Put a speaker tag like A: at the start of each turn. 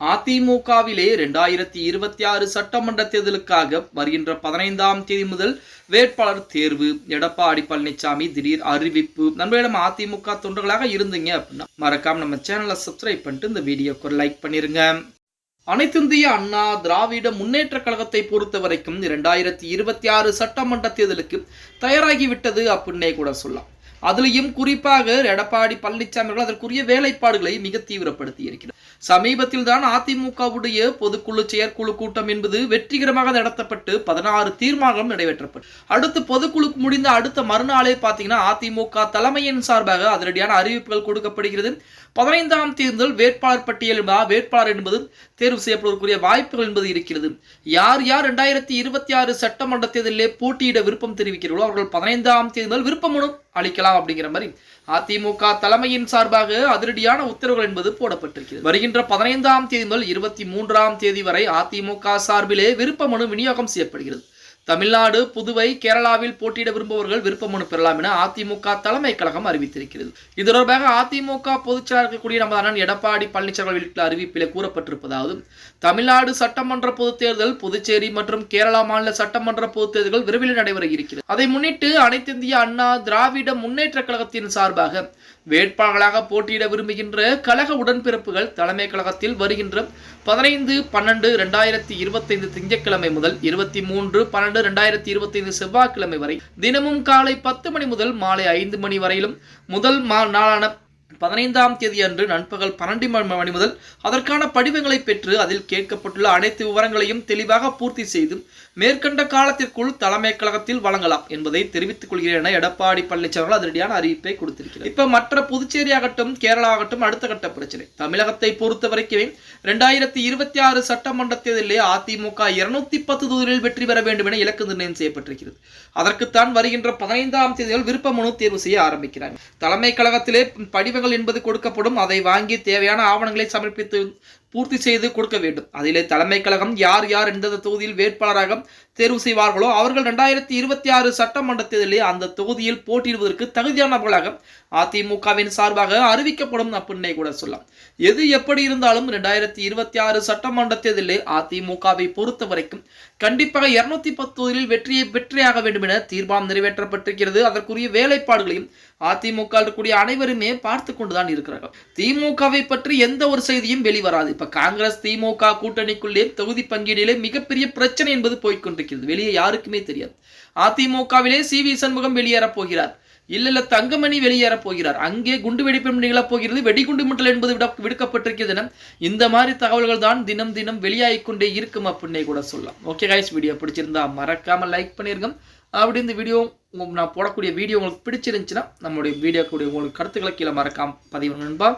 A: அதிமுகவிலே 2026 சட்டமன்ற தேர்தலுக்காக வருகின்ற 15ஆம் தேதி முதல் வேட்பாளர் தேர்வு. எடப்பாடி பழனிசாமி திடீர் அறிவிப்பு. நண்பர்களிடம் அதிமுக தொண்டர்களாக இருந்தீங்க அப்படின்னா மறக்காம நம்ம சேனலை சப்ஸ்கிரைப் பண்ணிட்டு இந்த வீடியோக்கு ஒரு லைக் பண்ணிருங்க. அனைத்திந்திய அண்ணா திராவிட முன்னேற்ற கழகத்தை பொறுத்த வரைக்கும் 2026 சட்டமன்ற தேர்தலுக்கு தயாராகிவிட்டது அப்படின்னே கூட சொல்லலாம். அதுலயும் குறிப்பாக எடப்பாடி பழனிசாமி அவர்கள் அதற்குரிய வேலைப்பாடுகளை மிக தீவிரப்படுத்தி இருக்கிறார். சமீபத்தில் தான் அதிமுகவுடைய பொதுக்குழு செயற்குழு கூட்டம் என்பது வெற்றிகரமாக நடத்தப்பட்டு 16 தீர்மானம் நிறைவேற்றப்பட்டு அடுத்து பொதுக்குழு முடிந்த அடுத்த மறுநாளே பார்த்தீங்கன்னா அதிமுக தலைமையின் சார்பாக அதிரடியான அறிவிப்புகள் கொடுக்கப்படுகிறது. 15ஆம் தேர்தல் வேட்பாளர் பட்டியல் வேட்பாளர் என்பது தேர்வு செய்யப்படுவதற்குரிய வாய்ப்புகள் என்பது இருக்கிறது. யார் யார் 2026 சட்டமன்ற தேர்தலிலே போட்டியிட விருப்பம் தெரிவிக்கிறார்களோ அவர்கள் 15ஆம் தேர்தல் விருப்ப மனு அளிக்கலாம் அப்படிங்கிற மாதிரி அதிமுக தலைமையின் சார்பாக அதிரடியான உத்தரவுகள் என்பது போடப்பட்டிருக்கிறது. வருகின்ற 15ஆம் தேதி முதல் 23ஆம் தேதி வரை அதிமுக சார்பிலே விருப்ப மனு விநியோகம் செய்யப்படுகிறது. தமிழ்நாடு, புதுவை, கேரளாவில் போட்டியிட விரும்புபவர்கள் விருப்ப மனு பெறலாம் என அதிமுக தலைமை கழகம் அறிவித்திருக்கிறது. இது தொடர்பாக அதிமுக பொதுச் செயலாளர் இருக்கக்கூடிய நமது அண்ணன் எடப்பாடி பழனிசாமி வெளியிட்ட அறிவிப்பிலே கூறப்பட்டிருப்பதாவது, தமிழ்நாடு சட்டமன்ற பொதுத் தேர்தல், புதுச்சேரி மற்றும் கேரளா மாநில சட்டமன்ற பொதுத் தேர்தல்கள் விரைவில் நடைபெற இருக்கிறது. அதை முன்னிட்டு அனைத்திந்திய அண்ணா திராவிட முன்னேற்ற கழகத்தின் சார்பாக வேட்பாளர்களாக போட்டியிட விரும்புகின்ற கழக உடன்பிறப்புகள் தலைமை கழகத்தில் வருகின்ற 15/12/2025 திங்கட்கிழமை முதல் 23/12/2025 செவ்வாய்க்கிழமை வரை தினமும் காலை 10 மணி முதல் மாலை 5 மணி வரையிலும் முதல் நாளான 15ஆம் தேதி அன்று நண்பகல் 12 மணி முதல் அதற்கான படிவங்களை பெற்று அதில் கேட்கப்பட்டுள்ள அனைத்து விவரங்களையும் தெளிவாக பூர்த்தி செய்து மேற்கண்ட காலத்திற்குள் தலைமை கழகத்தில் வழங்கலாம் என்பதை தெரிவித்துக் கொள்கிறேன் என எடப்பாடி பழனிசாமி அதிரடியான அறிவிப்பை கொடுத்திருக்கிறார். இப்ப மற்ற புதுச்சேரி ஆகட்டும், கேரளா ஆகட்டும் அடுத்த கட்ட பிரச்சனை. தமிழகத்தை பொறுத்த வரைக்கும் 2026 சட்டமன்ற தேர்தலிலே அதிமுக 210 தொகுதிகளில் வெற்றி பெற வேண்டும் என இலக்கு நிர்ணயம் செய்யப்பட்டிருக்கிறது. அதற்குத்தான் வருகின்ற 15ஆம் தேதியில் விருப்ப மனு தேர்வு செய்ய ஆரம்பிக்கிறாங்க. தலைமை கழகத்திலே படிவங்கள் என்பது கொடுக்கப்படும். அதை வாங்கி தேவையான ஆவணங்களை சமர்ப்பித்து பூர்த்தி செய்து கொடுக்க வேண்டும். அதிலே தலைமை கழகம் யார் யார் எந்த தொகுதியில் வேட்பாளராக தேர்வு செய்வார்களோ அவர்கள் 2026 சட்டமன்ற தேர்தலில் அந்த தொகுதியில் போட்டியிடுவதற்கு தகுதியானவர்களாக அதிமுகவின் சார்பாக அறிவிக்கப்படும் அப்படின்னே கூட சொல்லலாம். எது எப்படி இருந்தாலும் 2026 சட்டமன்ற தேர்தலில் அதிமுகவை பொறுத்த வரைக்கும் கண்டிப்பாக 210 தொகுதியில் வெற்றியாக வேண்டும் என தீர்மானம் நிறைவேற்றப்பட்டிருக்கிறது. அதற்குரிய வேலைப்பாடுகளையும் அதிமுக இருக்கக்கூடிய அனைவருமே பார்த்து கொண்டுதான் இருக்கிறார்கள். திமுகவை பற்றி எந்த ஒரு செய்தியும் வெளிவராது. இப்ப காங்கிரஸ் திமுக கூட்டணிக்குள்ளே தொகுதி பங்கீடிலே மிகப்பெரிய பிரச்சனை என்பது போய்கொண்டிருக்கிறது. வெளியே யாருக்குமே தெரியாது. அதிமுகவிலே சி.வி. சண்முகம் வெளியேறப் போகிறார், இல்ல தங்கமணி வெளியேறப் போகிறார், அங்கே குண்டு வெடிப்பு நிகழப் போகிறது, வெடிகுண்டு மிட்டல் என்பது விடுக்கப்பட்டிருக்கிறது. இந்த மாதிரி தகவல்கள் தான் தினம் தினம் வெளியாகிக் கொண்டே இருக்கும் அப்படின்னே கூட சொல்லலாம். ஓகே கைஸ், வீடியோ பிடிச்சிருந்தா மறக்காம லைக் பண்ணிருங்க. அப்படி இந்த வீடியோ நான் போடக்கூடிய வீடியோ உங்களுக்கு பிடிச்சிருந்துச்சுன்னா நம்மளுடைய வீடியோக்குடைய உங்களுக்கு கருத்துக்களை கீழே மறக்காம பதிவு நண்பா.